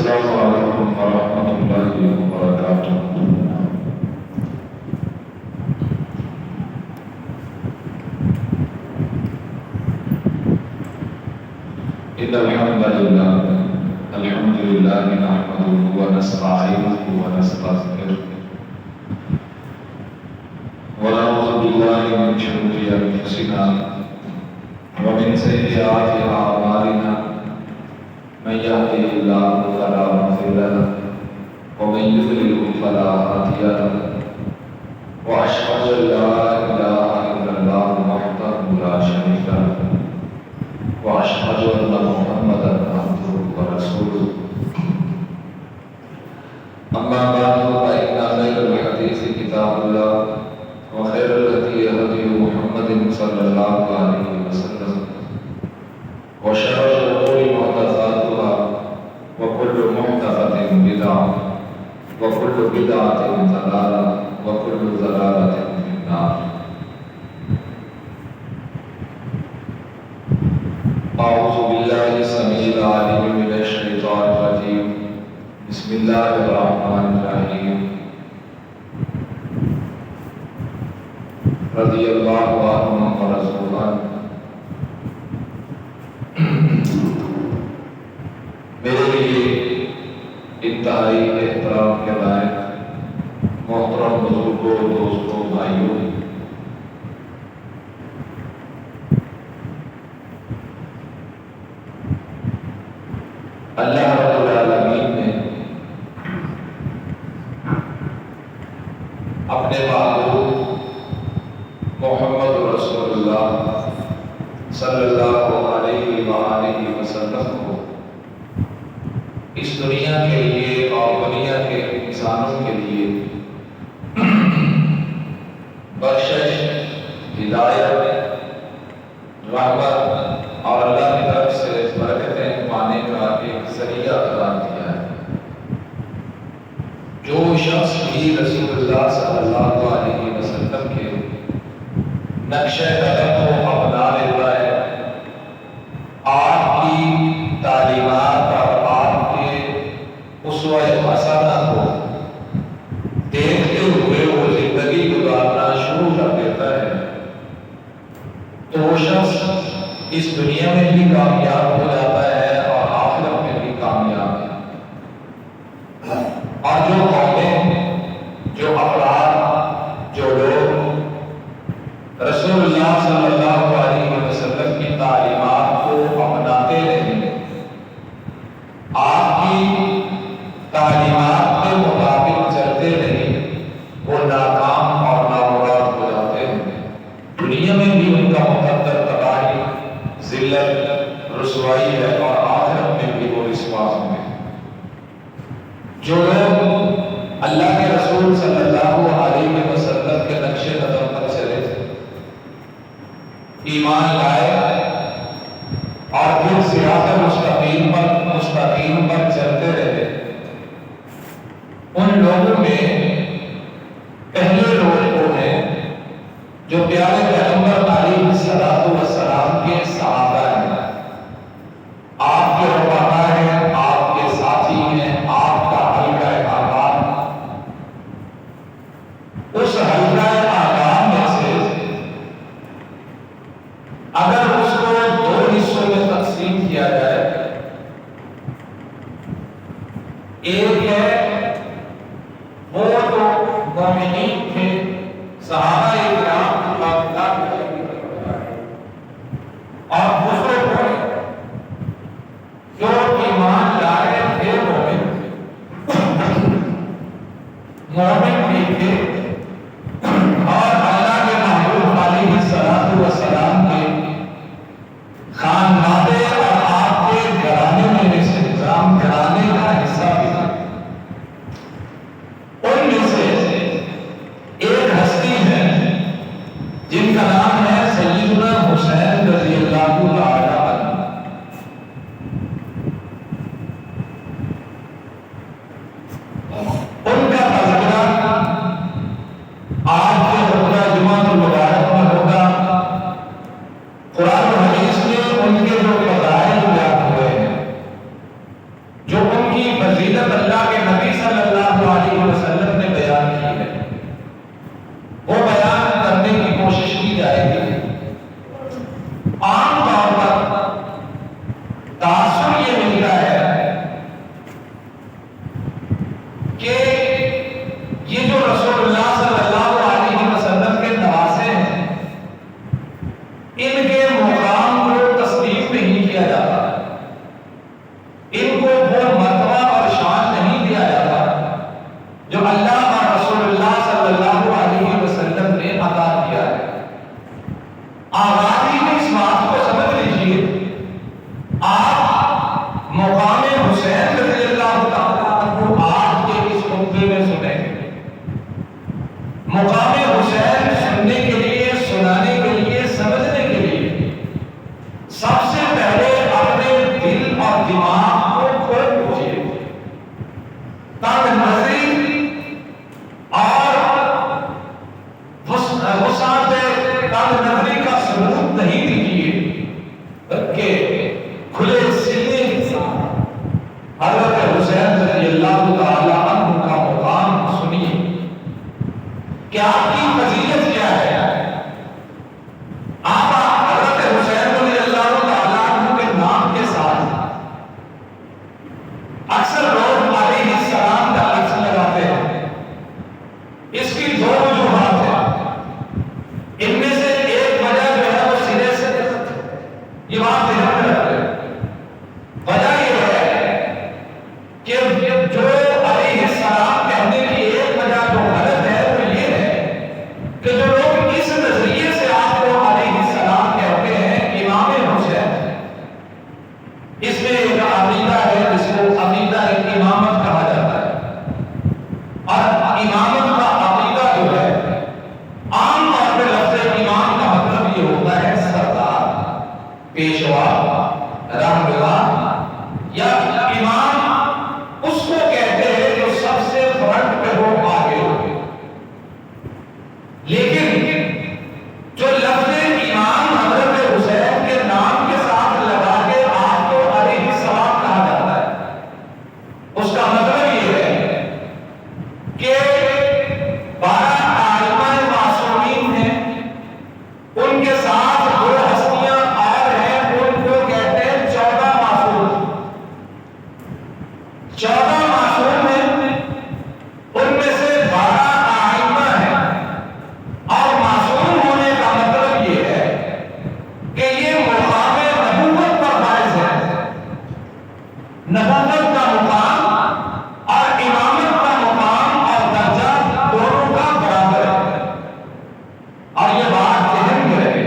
السلام علیکم ورحمۃ اللہ وبرکاتہ۔ ان الحمد للہ نحمده ونستعینه ونستغفره ونعوذ باللہ من شرور انفسنا ومن سیئات اعمالنا من يهده الله فلا مضل له ومن يضلل فلا هادي له واشهد ان لا اله الا الله وحده لا شريك له واشهد ان محمدا عبده ورسوله اما بعد فان خير الحديث كتاب الله وخير الهدي هدي محمد صلى الله عليه وسلم وشر الامور محدثاتها وكل محدثة بدعة وكل بدعة ضلالة وكل ضلالة في النار۔ أعوذ بالله السميع العليم من الشيطان الرجيم، بسم الله الرحمن الرحيم، رضي الله عنهم ورضوا عنه۔ میرے لیے انتہائی احترام کے لائق محترم بزرگوں، دوستوں، بھائیوں، اللہ رب العالمین نے اپنے محبوب محمد رسول اللہ صلی اللہ علیہ وآلہ وسلم کو اس دنیا کے لیے اور دنیا کے انسانوں کے لیے بخشش، ہدایت، رحمت اور اللہ کی طرف سے برکتیں پانے کا ایک ذریعہ قرار دیا ہے۔ جو شخص بھی رسول اللہ صلی اللہ علیہ وسلم کے نقش قدم کو اپنا لیتا ہے، آپ کی تعلیمات اور آپ کے اسوہ حسنہ کو دیکھتے ہوئے وہ زندگی گزارنا شروع کر دیتا ہے، تو وہ شخص اس دنیا میں بھی کامیاب ہو جاتا ہے اور آخرت میں بھی کامیاب ہے۔ اور جو قومیں، جو افراد، جو لوگ رسول اللہ صلی اللہ علیہ وسلم کی تعلیمات کو اپناتے رہیں، آپ کی تعلیمات کے مطابق چلتے رہیں، وہ ناکام اور نامراد ہو جاتے ہیں۔ دنیا میں بھی ان کا مقدر تباہی، ذلت، رسوائی ہے اور آخرت میں بھی وہ رسوا ہوں گے۔ جو لوگ اللہ کے رسول صلی اللہ علیہ وسلم کے نقش قدم پر چلے، ایمان لائے اور پھر صراط مستقیم پر چلتے رہے، ان لوگوں میں پہلے لوگ وہ ہیں جو پیارے پیغمبر علیہ الصلوۃ والسلام کے صحابہ ہیں، آپ کے رفقا ہیں، آپ کے ساتھی ہیں، آپ کا حلقہ اعلان۔ اس حلقہ اعلان میں سے اگر اس کو دو حصوں میں تقسیم کیا جائے، ایک ہے وہ جو مومنین تھے، صحابہ کرام اور دوسرے وہ جو ایمان لائے تھے، مومن بھی تھے اور اللہ کے محبوب علیہ الصلوۃ والسلام کے خاندان اور آپ کے گھرانے میں سے نظام گھرانے کا حصہ بھی تھا۔ ان میں سے ایک ہستی ہے جن کا نام ہے سیدنا حسین رضی اللہ تعالی عنہ۔ ان کا تذکرہ آج کے خطبہ جمعہ المبارک میں ہوگا۔ قرآن و حدیث میں ان کے جو فضائل بیان ہوئے ہیں، جو ان کی ان کے مقام کو تسلیم نہیں کیا جاتا، ان کو وہ مرتبہ اور شان نہیں دیا جاتا جو اللہ اور رسول اللہ صلی اللہ علیہ وسلم نے عطا کیا ہے۔ آغازی میں اس بات کو سمجھ لیجیے، آپ مقام حسین رضی اللہ تعالیٰ عنہ آج کے اس خطبے میں سنیں گے۔ مقام حسین سننے کے لیے، سنانے کے لیے، سمجھنے کے لیے سب سے پہلے اپنے دل اور دماغ کو کھول دیجیے، تنگ نظری اور وسعت تنگ نظری کا ثبوت نہیں دیجیے، بلکہ کھلے سینے کے ساتھ حضرت حسین رضی اللہ تعالیٰ عنہ کا مقام سنیے کہ آپ کی فضیلت کیا ہے۔ آپ حضرت حسین رضی اللہ تعالیٰ عنہ کے نام کے ساتھ اکثر لوگ علیہ السلام کا لفظ لگاتے ہیں۔ اس کی دو وجوہات ہیں، ان میں سے ایک وجہ جو ہے وہ سرے سے یہ بات ذہن میں رکھتے ہیں۔ وجہ یہ ہے کہ جو علیہ السلام کہنے کی ایک وجہ جو غلط ہے وہ یہ ہے کہ جو لوگ اس نظریے سے آپ کو علیہ السلام کہتے ہیں امام حسین، اس میں ایک عقیدہ ہے جس کو عقیدہ امامت کہا جاتا ہے، اور امامت کا عقیدہ جو ہے عام طور پہ لفظ امام کا مطلب یہ ہوتا ہے سردار، پیشوا، رہنما، یا امام اس کو کہتے ہیں جو سب سے فرنٹ پہ ہو، آگے ہو۔ لیکن جو لفظ امام حضرت حسین کے نام کے ساتھ لگا کے آپ کو علیہ السلام کہا جاتا ہے، اس کا مطلب یہ ہے کہ 12 ائمہ معصومین ہیں، ان کے ساتھ دو ہستیاں اور ہیں، ان کو کہتے ہیں 14 معصوم۔ 14 معصوم ہیں، ان میں سے 12 ائمہ ہیں، اور معصوم ہونے کا مطلب یہ ہے کہ یہ مقام نبوت پر فائز ہے۔ نبوت کا مقام اور امامت کا مقام اور درجہ دونوں کا برابر ہے، اور یہ بات ذہن میں رہے،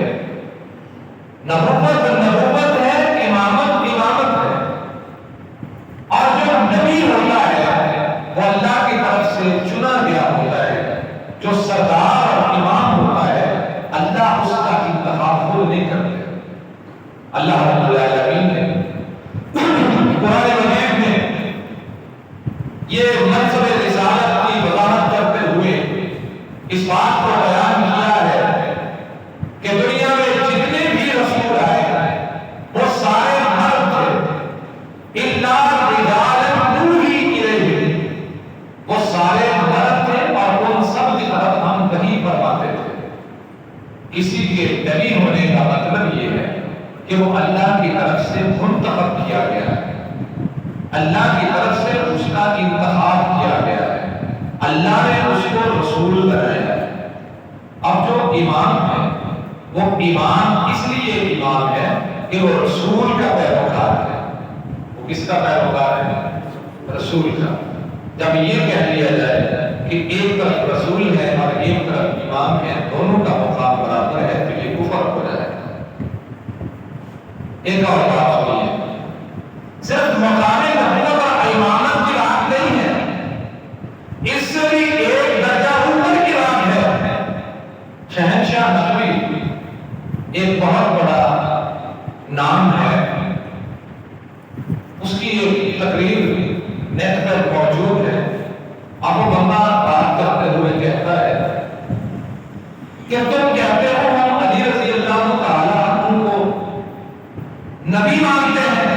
نبوت نبوت ہے، امامت امامت ہے، اور جو نبی ہوتا ہے وہ اللہ کی طرف سے چنا گیا ہوتا ہے، جو سردار اور امام ہوتا ہے اللہ اس کا انتخاب خود نہیں کرتے۔ اللہ رب العالمین نے قرآن مجید میں یہ منصب رسالت کی وضاحت کرتے ہوئے اس بات کو بیان کیا ہے کہ دنیا میں جتنے بھی رسول آئے وہ سارے مرد تھے، الا رجالا نوحی الیہم، وہ سارے مرد تھے اور ان سب کی طرف ہم وحی فرماتے تھے۔ کسی کے نبی ہونے کا مطلب یہ ہے کہ وہ اللہ کی طرف سے منتخب کیا گیا ہے، اللہ کی طرف سے اس کا انتخاب کیا گیا ہے، اللہ نے اس کو رسول بنایا ہے۔ اب جو امام ہے وہ امام اس لیے امام ہے کہ وہ رسول کا پیروکار ہے۔ وہ کس کا پیروکار ہے؟ رسول کا۔ جب یہ کہہ لیا جائے کہ ایک طرف رسول ہے اور ایک طرف امام ہے، دونوں کا مقام برابر ہے، تو یہ کفر ہو جائے گا۔ ایک اور بات سنیے، صرف مقام نبوت اور امامت کی بات نہیں ہے، اس سے بھی ایک درجہ اوپر کی بات ہے۔ شہنشاہ نقوی ایک بہت بڑا نام ہے، اس کی ایک تقریر نیٹ پر موجود ہے۔ اب وہ بندہ بات کرتے ہوئے کہتا ہے کہ تم کہتے ہو ہم علی رضی اللہ تعالیٰ عنہ کو نبی مانتے ہیں،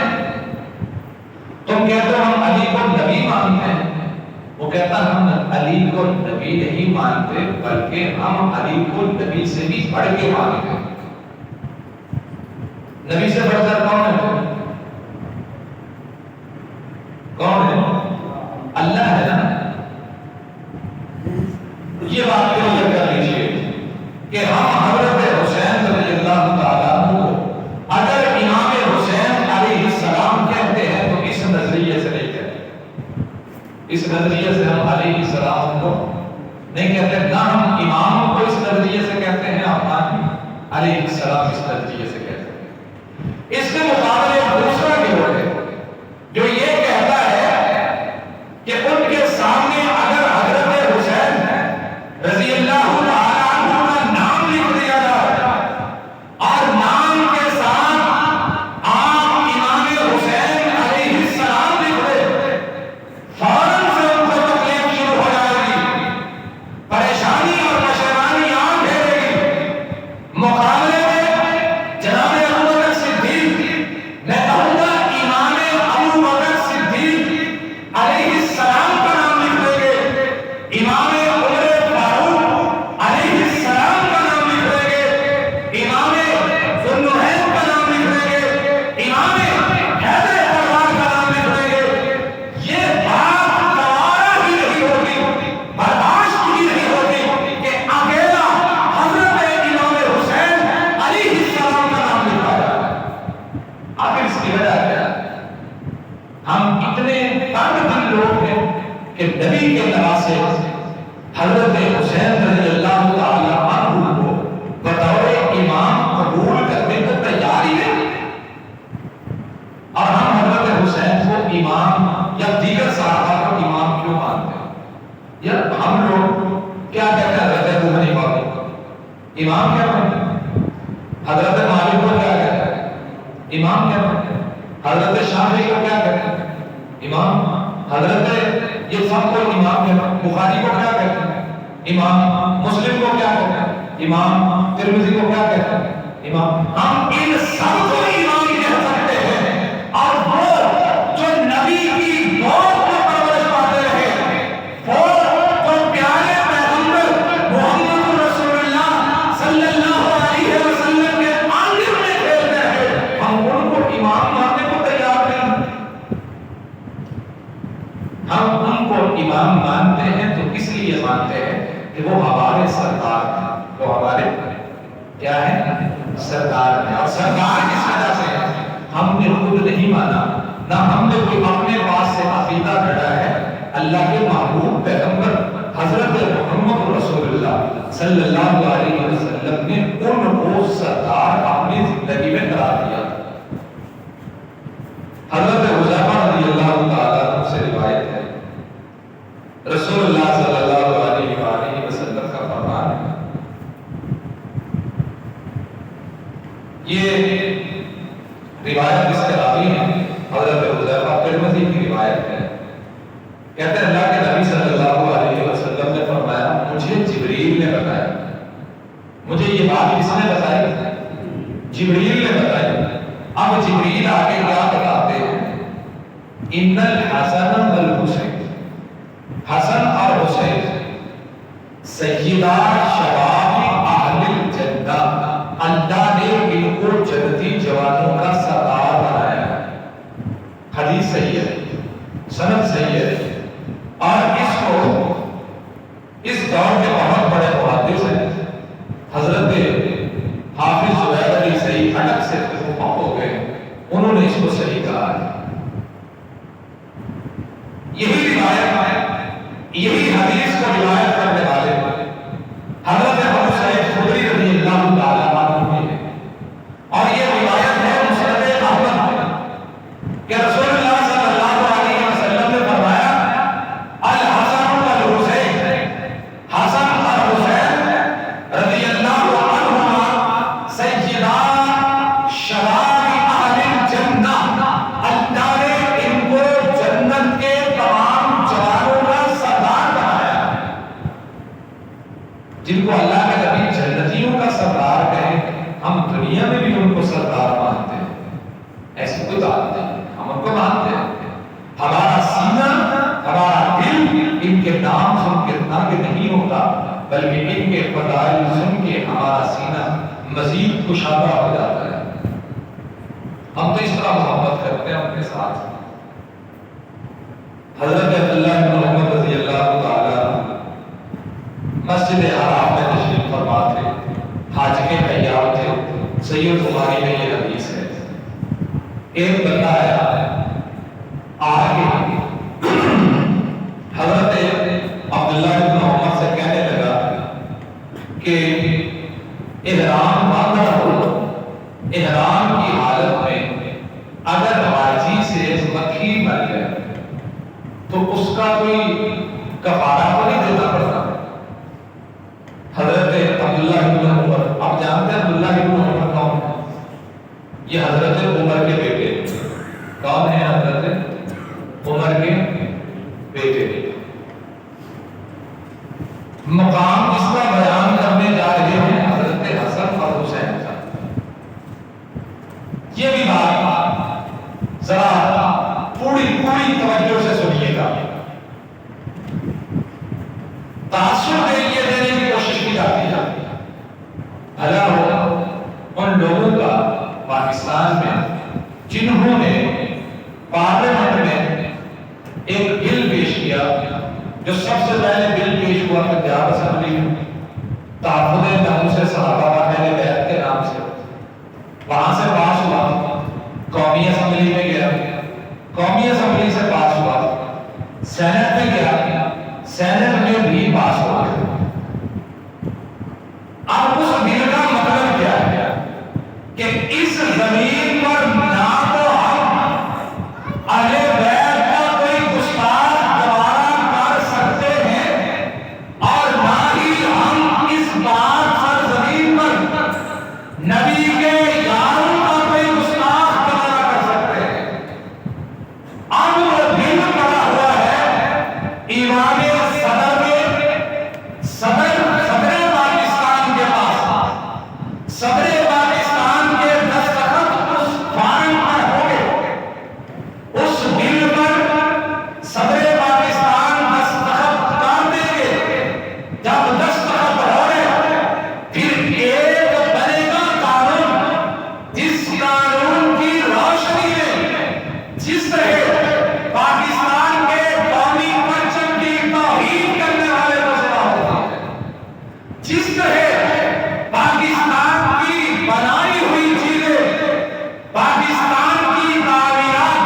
تم کہتے ہو ہم علی کو نبی مانتے ہیں۔ وہ کہتا ہم علی کو نبی نہیں مانتے بلکہ ہم علی کو نبی سے بھی بڑھ کے مانتے ہیں۔ نبی سے بڑھ کر کون ہے؟ کون ہے؟ اللہ ہے نا۔ یہ بات کلیئر کر لیجیے کہ ہم حضرت حسین رضی اللہ تعالیٰ نظریے سے ہم علیہ السلام کو نہیں کہتے، نہ ہم امام کو اس نظریے سے کہتے ہیں، اور علیہ السلام اس نظریے سے کہتے ہیں۔ اس کے مقابلے دوسرا گروہ ہے جو یہ کہتا ہے کہ ان کے سامنے اگر حضرت حسین رضی اللہ تعالیٰ عنہ کا نام لکھ دیا جائے اور نام کے ساتھ آپ امام حسین علیہ السلام لکھ دے، فوراً سے ان کو تکلیف شروع ہو جائے گی، پریشانی اور پشیمانی آن گھیرے گی۔ مقابلے میں جناب ابو بکر صدیق، میں کہوں گا امام ابو بکر صدیق علیہ السلام کا نام لکھ دیں گے، امام عمر فاروق علیہ السلام کا نام لکھ دیں گے، امام ذوالنورین کا نام لکھ دیں گے، امام حیدر کرار کا نام لکھ دیں گے۔ یہ بات گوارا ہی نہیں ہوگی، برداشت ہی نہیں ہوگی کہ اکیلا حضرت امام حسین علیہ السلام کا نام لکھا جائے۔ آخر اس کی وجہ کیا ہے؟ ہم اتنے تنگ دل لوگ ہیں کہ نبی کے نواسے حضرت حسین رضی اللہ تعالیٰ عنہ کو بطور امام قبول کرنے کو تیار ہی نہیں، اور ہم حضرت حسین کو امام یا دیگر صحابہ کو امام کیوں مانتے ہیں؟ یا ہم لوگ کیا کہتے ہیں حضرت ابو حنیفہ کو امام کیا مانتے ہیں؟ حضرت مالک کو کیا کہتے ہیں؟ امام کیا مانتے ہیں؟ حضرت شافعی کو کیا کہتے ہیں؟ امام۔ حضرت یہ سب کو امام کہتے ہیں۔ بخاری کو کیا کہتے ہیں؟ امام۔ مسلم کو کیا کہتے ہیں؟ امام۔ ترمذی کو کیا کہتے ہیں؟ امام۔ ہم ان سب کو امام کہہ سکتے ہیں، اور وہ جو نبی کی گود میں پرورش پاتے رہے، وہ جو پیارے پیغمبر محمد رسول اللہ صلی اللہ علیہ وسلم کے آنگن میں کھیلتے ہیں، ہم ان کو امام ماننے کو تیار نہیں۔ ہم ان کو امام مانتے ہیں تو اس لیے مانتے ہیں کہ وہ ہمارے سردار ہیں، وہ ہمارے کیا ہے؟ سردار ہیں۔ اور سردار کس وجہ سے ہے؟ ہم نے خود نہیں مانا، نہ ہم نے کوئی اپنے پاس سے عقیدہ گھڑا ہے، اللہ کے محبوب پیغمبر حضرت محمد رسول اللہ صلی اللہ علیہ وسلم نے ان کو سردار اپنی زندگی میں قرار دیا۔ حضرت حذیفہ رضی اللہ تعالیٰ عنہ سے روایت ہے، رسول اللہ صلی اللہ علیہ وآلہ وسلم کا فرمان ہے، یہ روایت اس کے راوی ہیں حضرت حذیفہ، ترمذی کی روایت ہے، کہتے ہیں اللہ کے نبی صلی اللہ علیہ وسلم نے فرمایا، مجھے جبریل نے بتایا۔ مجھے یہ بات کس نے بتائی؟ جبریل نے بتائی۔ اب جبریل آگے کیا بتاتے ہیں؟ ان الحسن والحسین، حسن اور حسین سیدہ شباب اہل الجنہ، اللہ نے ان کو جنتی جوانوں کا سردار بنایا ہے۔ حدیث صحیح ہے، سند صحیح ہے، اور اس کو اس دور کے بہت بڑے محدث ہیں حضرت حافظ زبیر علی صحیح اٹک سے فوت ہو گئے، انہوں نے اس کو صحیح کہا ہے۔ یہی روایت، یہی حدیث کو روایت کرنے والے حضرت ابو سعید خدری رضی اللہ تعالیٰ عنہ ہے، اور یہ روایت ہے مسند احمد میں کہ رسول اللہ صلی اللہ علیہ وسلم نے فرمایا، الحسن والحسین، حسن اور حسین رضی اللہ عنہما سیدہ شباب اہل الجنہ، اللہ نے ان کو جنت کے تمام جوانوں کا سردار بنایا ہے۔ جن کو اللہ کے نبی جنتیوں کا سردار کہیں، ہم دنیا میں بھی ان کو سردار مانتے ہیں، ایسی کوئی بات نہیں، ہم ان کو مانتے ہیں۔ ہمارا سینہ، ہمارا دل ان کے نام سن کے تنگ نہیں ہوتا، بلکہ ان کے فضائل سن کے ہمارا سینہ مزید کشادہ ہو جاتا ہے۔ ہم تو اس طرح محبت کرتے ہیں اپنے ساتھ۔ حضرت عبداللہ بن محمد رضی اللہ تعالیٰ مسجد حرام میں تشریف فرما تھے، حج کے ایام تھے، سید بخاری میں یہ حدیث ہے۔ ایک بندہ آیا، آگے حضرت احترام کی حالت میں اگر حاجی سے مکھی مر جائے تو اس کا کوئی کفارہ تو نہیں دینا پڑتا؟ حضرت عبداللہ ابن عمر، آپ جانتے ہیں عبداللہ ابن عمر کون ہے؟ یہ حضرت عمر کے بیٹے کون ہیں؟ حضرت عمر کے بیٹے۔ مقام اس کا بیان کرنے جا رہے ہیں حضرت حسن اور حسین کا۔ یہ بھی بات ذرا پوری توجہ سے سنیے گا۔ تاثر دینے کی کوشش کی جاتی ہے، بھلا ہو ان لوگوں کا پاکستان میں جنہوں نے پارلیمنٹ میں ایک بل پیش کیا، جو سب سے پہلے بل پیش ہوا پنجاب اسمبلی میں، تحفظ ناموس صحابہ و اہل بیت کے نام سے، وہاں سے پاس ہوا، قومی اسمبلی میں گیا، قومی اسمبلی سے پاس ہوا، سینٹ میں گیا، سینٹ میں بھی پاس ہوا۔ اب اس بل کا مطلب کیا ہے کہ اس زمین پر نہ تو ہم اہل بیت کا کوئی گستاخ گوارا کر سکتے ہیں، اور نہ ہی ہم اس بات سرزمین پر نبی کے یاروں کا کوئی گستاخ گوارا کر سکتے ہیں۔ اب وہ بل پڑا ہوا ہے ایوان صدر میں، صدر پاکستان کے پاس، صدر پاکستان کے دستخط اس فارم پر ہو گئے، اس بل پر صدر پاکستان دستخط کر دیں گے۔ جب دستخط ہو گئے پھر ایک بنے گا قانون، جس قانون کی روشنی میں جس طرح پاکستان کے قومی پرچم کی توہین کرنے والے کو سزا ہوتی ہے، جس طرح پاکستان کی بنائی ہوئی چیزیں، پاکستان کی تعمیرات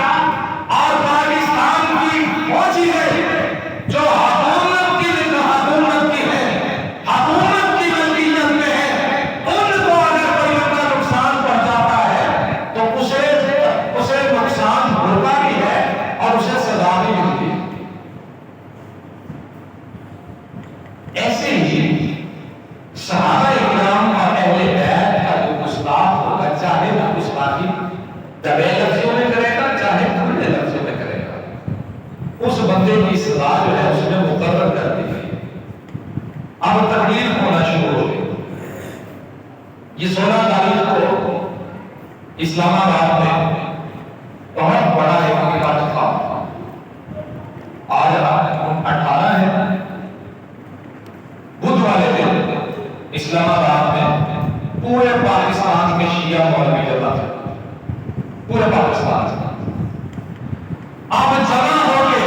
اور پاکستان کی وہ چیزیں جو حکومت کی ہیں، حکومت کی ملکیت میں ہیں، ان کو اگر کوئی بندہ نقصان پہنچاتا ہے تو اسے نقصان ہوتا بھی ہے اور اسے سزا بھی ملتی ہے۔ ایسے ہی صحابہ اکرام اور اہل بیت کا جو گستاخ ہوگا، چاہے وہ گستاخی دبے لفظوں میں کرے گا چاہے کھلے لفظوں میں کرے گا، اس بندے کی سزا جو ہے اس نے مقرر کر دی گئی۔ اب تقریر ہونا شروع ہو گئی۔ یہ 16 تاریخ کو اسلام آباد میں بہت بڑا ایک اکٹھ تھا۔ آج 18 ہے، بدھ والے دن اسلام آباد میں پورے پاکستان کے شیعہ مولوی جمع تھے، پورے پاکستان سے۔ اب جمع ہو کے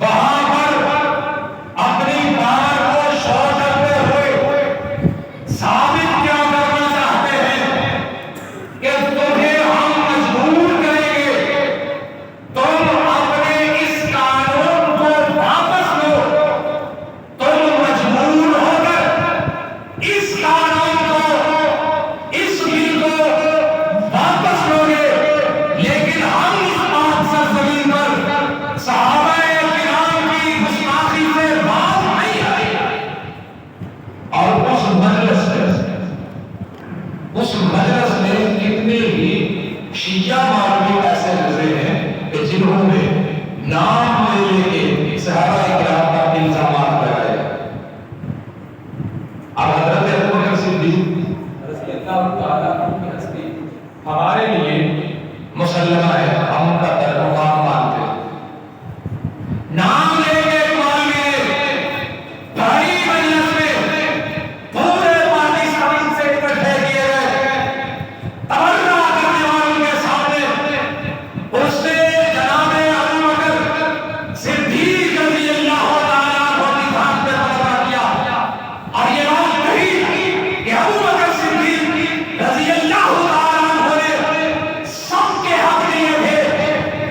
وہاں پر اپنی بات کو شور کرتے ہوئے ثابت کیا کرنا چاہتے ہیں کہ تمہیں ہم مجبور کریں گے، تم اپنے اس قانون کو واپس لو، تم مجبور ہو کر اس قانون کو، اس بل کو واپس لو گے، لیکن ہم اس بات سرزمین پر صحابہ کرام کی گستاخی سے باز نہیں آئے۔ اور اس مجلس میں کتنے ہی شیعہ مولوی ایسے گزرے ہیں کہ جنہوں نے نام لے کے صحابہ کرام پر الزامات لگائے۔ اب حضرت ابوبکر صدیق رضی اللہ تعالیٰ عنہ کی ہستی ہمارے لیے مسلمہ ہے، ہم ان کا ترجمان مانتے ہیں۔ نام لے کے مولوی نے بڑی مجلس میں پورے پاکستان سے اکٹھے کیے گئے، تبرہ کرنے والوں کے سامنے اس نے جناب ابوبکر صدیق رضی اللہ تعالیٰ عنہ کی ذات پہ تبرہ کیا، اور یہ بات کہی کہ ابوبکر صدیق رضی اللہ تعالیٰ عنہ نے سب کے حق دیے تھے،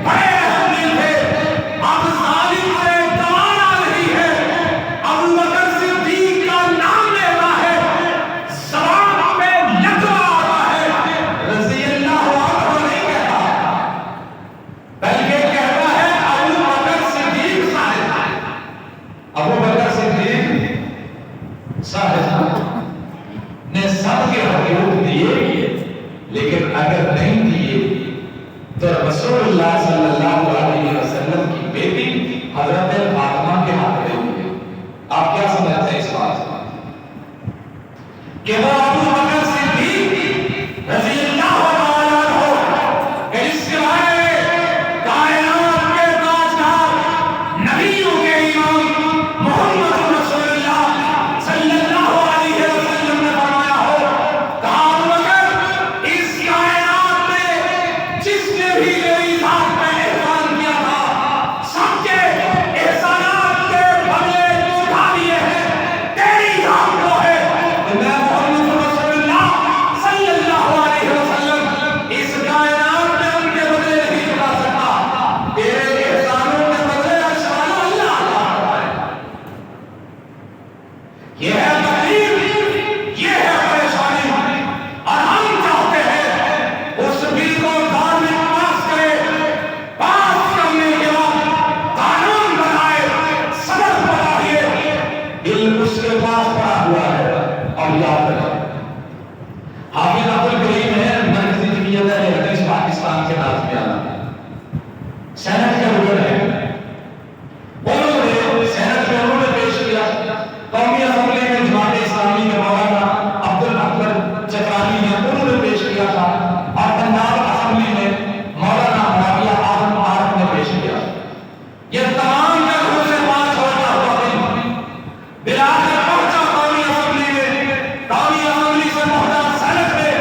بڑے اگر نہیں دیے تو رسول اللہ صلی اللہ علیہ وسلم کی بیٹی حضرت فاطمہ کے ہاتھ میں ہوئی ہے۔ آپ کیا سمجھتے ہیں اس بات سے کہ وہ ابو بکر صدیق رضی اللہ تعالیٰ عنہ کہ اس کے بارے میں کائنات کے تاجدار نبیوں کے امام محمد رسول اللہ صلی اللہ علیہ وسلم نے فرمایا ہو کہ ابو بکر اس کائنات میں جس نے بھی میری ذات پہ احسان کیا تھا سب کے احسانات کے بدلے تو اٹھا لیے ہیں، تیری ذات کو ہے کہ میں محمد رسول اللہ صلی اللہ علیہ وسلم اس کائنات میں ان کے بدلے نہیں چکا سکتا، تیرے احسانوں کے بدلے اشارہ اللہ عطا ہے۔ یہ ہے تکلیف، یہ ہے پریشانی، اور ہم چاہتے ہیں اس دل کو دھارمک پاس کرے، پاس کرنے کے بعد قانون بنائے، صدر بنائے، دل اس کے پاس پڑا ہوا ہے۔ اور یاد رکھیں حافظ عبد الکریم ہے مرکزی جمعیت اہل حدیث پاکستان کے ناظمیان سینٹ کے رکن ہیں، سینٹ کے انہوں نے پیش کیا قومی اسمبلی میں جماعت اسلامی کے مولانا عبد الاکبر چترانی نے انہوں نے پیش کیا تھا، اور پنجاب اسمبلی میں مولانا معاویہ اعظم مبارک نے پیش کیا۔ یہ تمام جگہوں سے پاس ہوتا ہوا دن بلاخر پہنچا قومی اسمبلی میں، قومی اسمبلی سے پہنچا سینٹ میں۔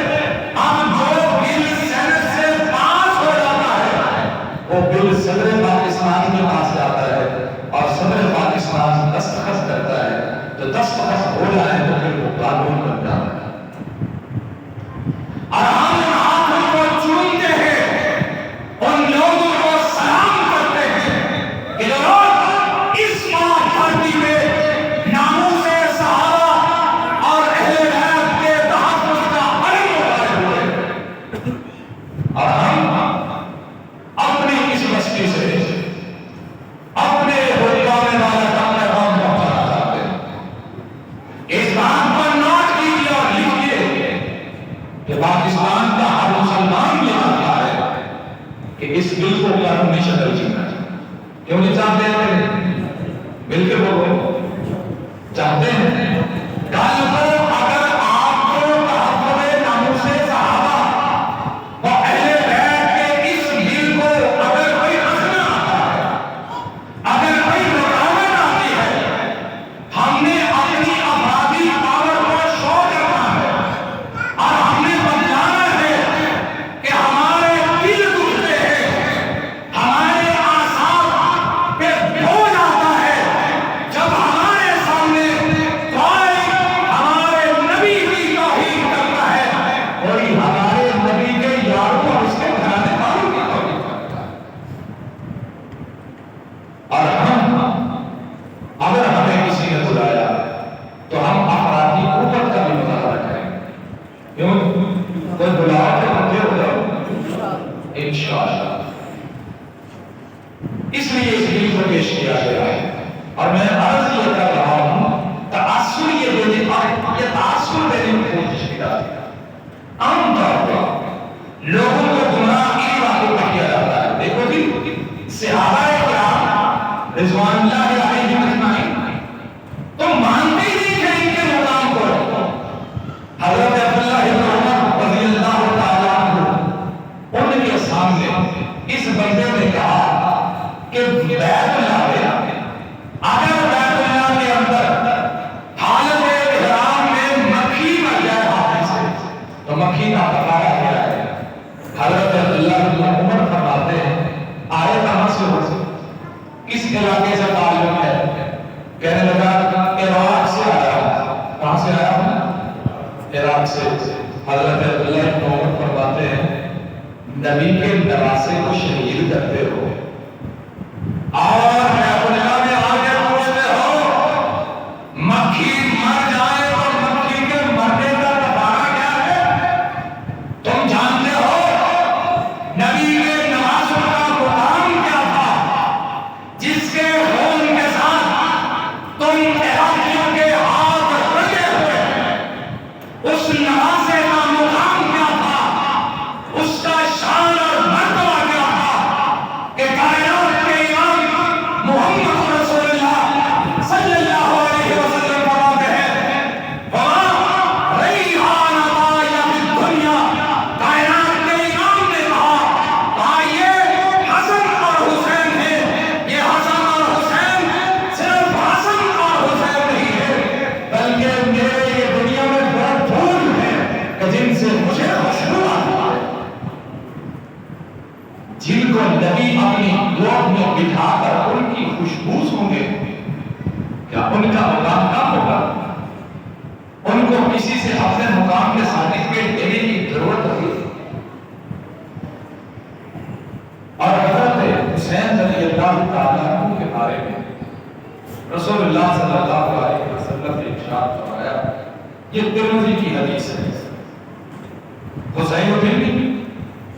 اب جو بل سینٹ سے پاس ہو جاتا ہے وہ بل صدر پاکستان کے پاس جاتا ہے، اور صدر پاکستان دستخط کرتا ہے، تو دستخط ہو جائے تو پھر وہ قانون بن جاتا ہے۔ اور ہم ان ہاتھوں کو چومتے ہیں، ان لوگوں کو سلام کرتے ہیں کہ جو لوگ اس ماہ دھرتی میں ناموس صحابہ اور اہل بیت کے تحفظ کا علم اٹھائے ہوئے، اور ہم اپنی اس بستی سے اپنے حکام والا کا پیغام پہنچانا چاہتے ہیں۔ اس بات پر نوٹ کیجیے اور لکھیے کہ پاکستان کا ہر مسلمان یہ چاہتا ہے کہ اس بل کو قانونی شکل جینا چاہیے۔ کیوں نہیں چاہتے ہیں؟ مل کے بولو، چاہتے ہیں۔ کل کو اگر آپ کو تحفظ ناموس صحابہ و اہل بیت کے اس بل کو اگر کوئی رکھنا آتا ہے، اگر کوئی رکاوٹ آتی ہے، ہم نے اپنی افرادی پاور کو شو کرنا ہے، اور ہم نے بتانا ہے کہ ہمارے دل دکھتے ہیں، ہمارے اعصاب پہ بوجھ آتا ہے جب ہمارے سامنے کوئی ہمارے نبی کی توہین کرتا ہے، کوئی ہمارے نبی کے یاروں اور اس کے گھرانے والوں کی توہین کرتا ہے۔ اور اگر ہمیں کسی نے بلایا تو ہم افرادی قوت کا بھی مظاہرہ کریں گے۔ کیوں؟ کوئی بلاؤ تو ہم ہو جاؤ انشاءاللہ۔ اس لیے اس بل کو پیش کیا گیا ہے، اور میں عرض یہ کر رہا ہوں تاثر یہ دینے اور یہ تاثر دینے کی کوشش کی جاتی ہے۔ عام طور پر لوگوں کو گمراہ کی باتوں پر کیا جاتا ہے۔ دیکھو جی، صحابہ کرام رضوان اللہ علیہم اجمعین تم مانتے ہی نہیں تھے ان کے مقام کو۔ حضرت عبداللہ بن عمر رضی اللہ تعالیٰ عنہ ان کے سامنے اس بندے نے کہا کہ بیت اللہ میں اگر بیت اللہ کے اندر حالت احرام میں مکھی مر جائے ہاتھ سے تو مکھی کا پکایا کیا ہے؟ حضرت عبداللہ بن عمر فرماتے ہیں آئے کہاں سے ہو، کس علاقے سے تعلق ہے؟ کہنے لگا عراق سے آیا ہوں۔ کہاں سے آیا ہوں؟ عراق سے۔ حضرت عبداللہ بن عمر فرماتے ہیں نبی کے نواسے کو شہید کرتے ہو، اور بیت اللہ میں آگے پوچھتے ہو مکھی مر جائے تو مکھی کے مرنے کا کفارہ کیا ہے؟ تم جانتے ہو نبی کے نواسوں کا مقام کیا تھا جس کے خون کے ساتھ تم عراقیوں کے ہاتھ رگے ہوئے ہیں؟ اس نواسے کا مقام کیا تھا بٹھا کر ان کی خوشبو سوں گے، کیا ان کا مقام کم ہوگا؟ ان کو کسی سے اپنے مقام کے سرٹیفکیٹ دینے کی ضرورت ہوگی؟ اور حضرت حسین رضی اللہ تعالیٰ عنہ کے بارے میں رسول اللہ صلی اللہ علیہ وسلم نے ارشاد فرمایا، یہ ترمذی کی حدیث ہے، حسین منی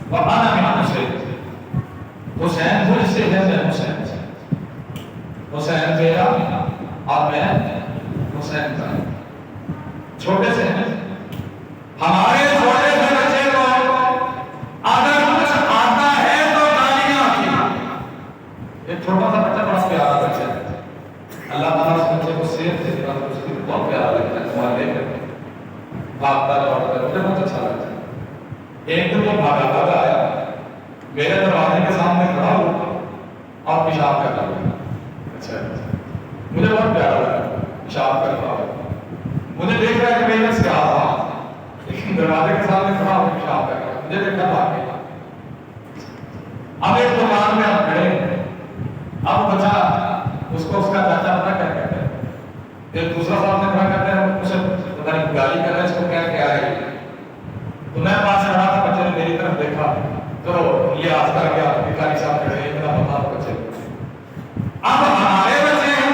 وانا من حسین، حسین مجھ سے ہے، میں حسین سے، حسین میرا اور میں حسین کا، چھوٹے سے ہیں ہمارے چھوٹے سے بچے کو اگر کچھ آتا ہے تو گالیاں کی، ایک چھوٹا سا بچہ بڑا پیارا بچہ ہے، اللہ تعالیٰ اس بچے کو صحت دے دیتا ہے، اس کی بہت پیارا لگتا ہے، وہاں لے کر بھاگتا دوڑتا ہے، مجھے بہت اچھا لگتا ہے۔ ایک دن وہ بھاگا آیا، میرے دروازے کے سامنے کھڑا ہوا اور پیشاب کرتا ہوا، اچھا مجھے بہت پیارا لگا، پیشاب کرتا ہوا، مجھے دیکھ رہا ہے کہ میرے سے آزاد، لیکن دروازے کے سامنے کھڑا ہوا پیشاب کر رہا، مجھے دیکھا بھاگ گیا۔ اب ایک دکان میں ہم کھڑے، اب بچہ اس کو اس کا چاچا پتا کیا کہتے ہیں، ایک دوسرا سامنے کھڑا کرتے ہیں، اسے پتہ نہیں گالی کر رہا ہے، اس کو کیا ہے، تو میں پاس کھڑا تھا، بچے نے میری طرف دیکھا تو یہ آستا کیا بھکاری صاحب کھڑے ہیں، میرا بتا بچے، اب ہمارے بچے ہیں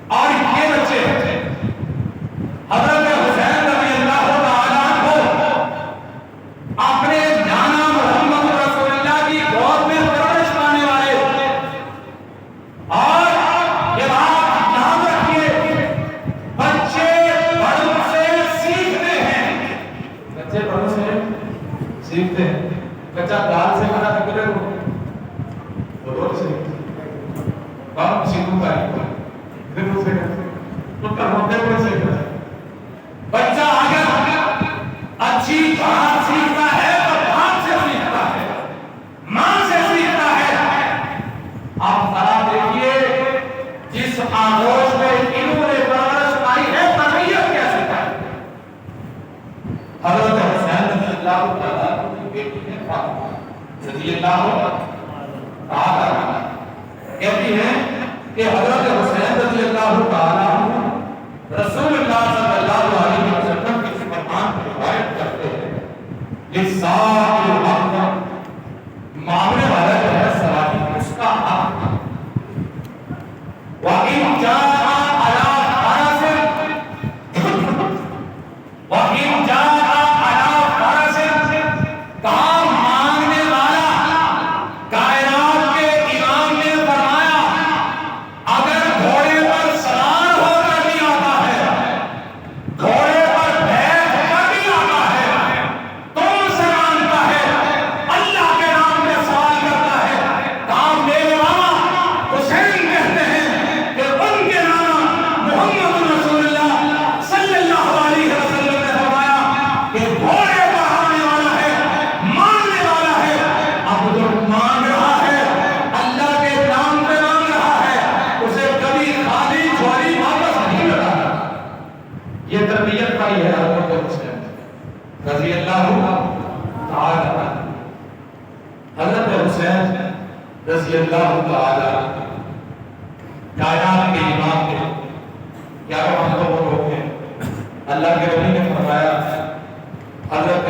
اور یہ بچے حضرت حسین رضی اللہ تعالیٰ کو اپنے جانا محمد رسول اللہ کی گود میں پرورش پانے والے، اور یہ بات یاد رکھیے، بچے بڑوں سے سیکھتے ہیں، بچے بڑوں سے سیکھتے ہیں، بچہ دال سے کھانا نکلے وہ روز سے باپ سیکھوں کا نہیں ہوا، تو کر ہوتے ہوئے سیکھتا ہے۔ بچہ اگر اچھی بات سیکھتا ہے تو باپ سے سیکھتا ہے، ماں سے سیکھتا ہے۔ آپ ذرا دیکھیے جس آغوش میں انہوں نے پرورش پائی ہے، تربیت کیسے پائی؟ حضرت حسین رضی اللہ تعالیٰ کی بیٹی ہے فاطمہ رضی اللہ تعالیٰ کہتی ہیں کہ حضرت حسین رضی اللہ تعالیٰ رسول اللہ صلی اللہ علیہ وسلم کی فرمان کو روایت کرتے ہیں، لسان الحق، معاملے والا جو ہے سواری اس کا حق، وَإِنْ جَاءَ عَلَىٰ فَرَسٍ، وَإِنْ جَاءَ عَلَىٰ فَرَسٍ، کام مانگنے والا کائنات کے امام نے فرمایا اگر گھوڑے پر سوار ہو کر بھی آتا ہے، گھوڑے پر بیٹھ کر بھی آتا ہے، تم سے مانگتا ہے، اللہ کے نام میں سوال کرتا ہے، کام میرے ماما حسین کہتے ہیں کہ ان کے نام محمد رسول اللہ صلی اللہ علیہ وسلم نے فرمایا کہ گھوڑے پر آنے والا ہے، مانگنے والا ہے، اب جو مانگ رہا ہے اللہ کے نام پہ مانگ رہا ہے، اسے کبھی خالی جھولی واپس نہیں لوٹانا۔ یہ تربیت پائی ہے حضرت حسین رضی اللہ تعالی عنہ۔ حضرت حسین رضی اللہ تعالی عنہ کائنات کے امام تھے، کیا ہم تو وہ لوگ ہیں، اللہ کے نبی نے فرمایا حضرت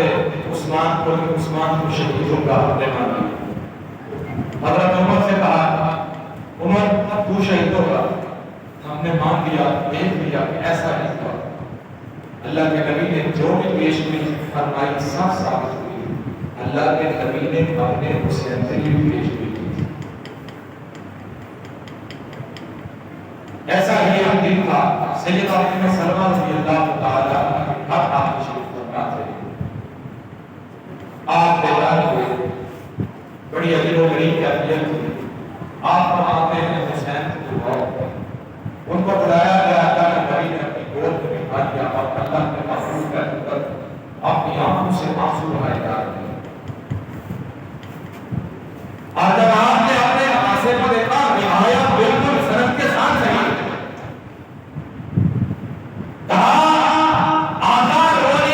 عثمان کو شہیدوں کا حق مانا، حضرت عمر سے کہا عمر تو شہید ہوگا، ہم نے مان لیا، دیکھ لیا کہ ایسا نہیں ہوا، اللہ کے نبی نے جو بھی پیشگوئی فرمائی سب ثابت ہوئی، اللہ کے نبی نے اپنے حسین سے بھی پیشگوئی کی، ایسا ہی ایک دن تھا، سیدہ ام سلمہ رضی اللہ تعالیٰ عنہا آپ تشریف فرما تھے، آپ بیدار ہوئے، بڑی عجیب و غریب کیفیت تھی، آپ فرماتے ہیں حسین کو بلاؤ، ان کو بلایا گیا، اللہ کے نبی نے اپنی گود میں بٹھا دیا اور اللہ کے محبوب کا ذکر اپنی آنکھوں سے آنسو بہائے جا رہے ہیں، اور جب آپ نے اپنے آنسے کو دیکھا روایت بالکل سند کے ساتھ صحیح کہا آقا رونے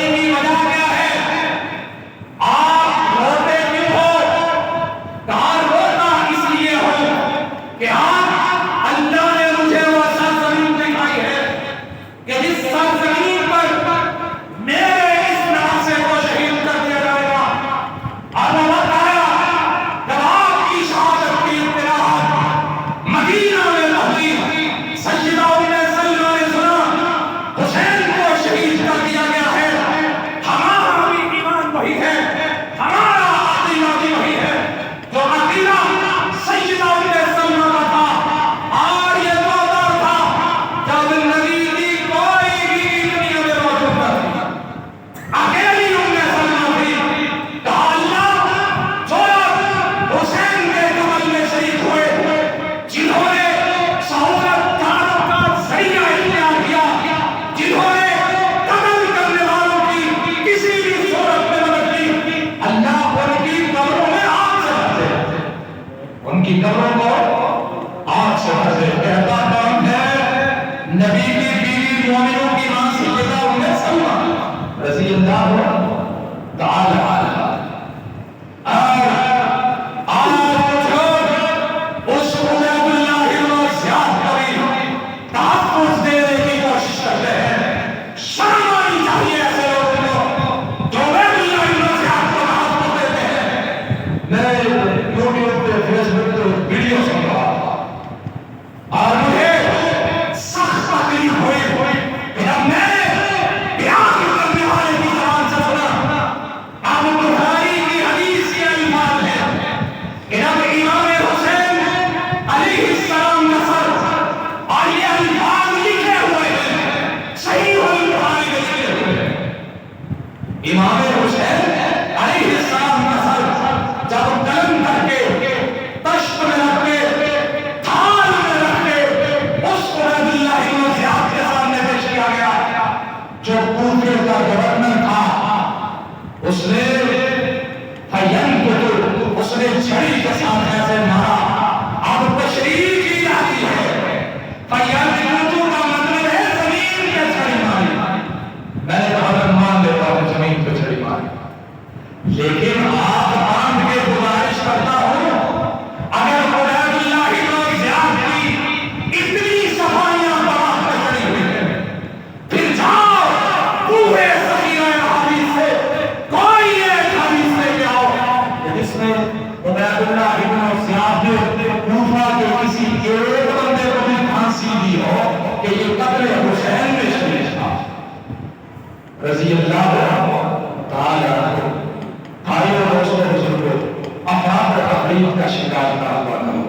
نہ ہوا کرو،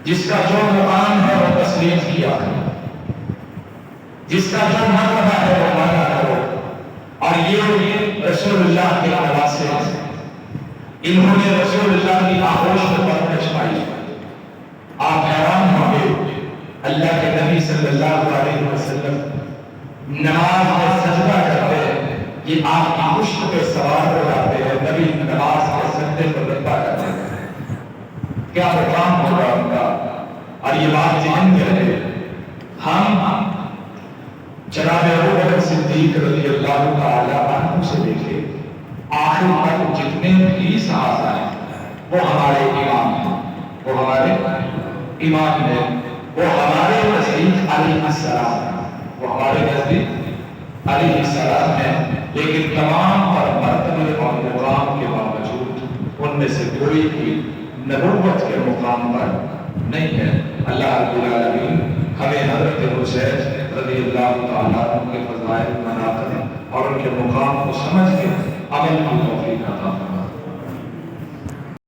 جس کا جو مقام ہے وہ تسلیم کیا کرو، جس کا جو مرتبہ ہے وہ مانا کرو۔ اور یہ رسول اللہ کے حوالے سے انہوں نے رسول اللہ کی آغوش میں پرورش پائی۔ آپ حیران ہوں گے، اللہ کے نبی صلی اللہ علیہ وسلم نماز میں سجدہ کرتے ہیں، یہ آپ کی مشق پہ سوار ہو جاتے ہیں، نبی نماز کے سجدے پر رکھا کرتے ہیں۔ کیا مقام ہوگا ان کا؟ اور یہ بات ذہن میں رہے، ہم جناب ابوبکر صدیق رضی اللہ تعالی عنہ سے لے کے آخر تک جتنے بھی صحابہ ہیں وہ ہمارے امام ہیں، وہ ہمارے امام ہیں، وہ ہمارے نزدیک علیہ السلام ہیں، وہ ہمارے نزدیک علیہ السلام ہیں، لیکن تمام اور مرتبے اور مقام کے باوجود ان میں سے کوئی بھی نبوت کے مقام پر نہیں ہے۔ اللہ رب العالمین ہمیں حضرت حسین رضی اللہ تعالیٰ عنہ کے فضائل مناقب اور ان کے مقام کو سمجھ کے عمل کی توفیق عطا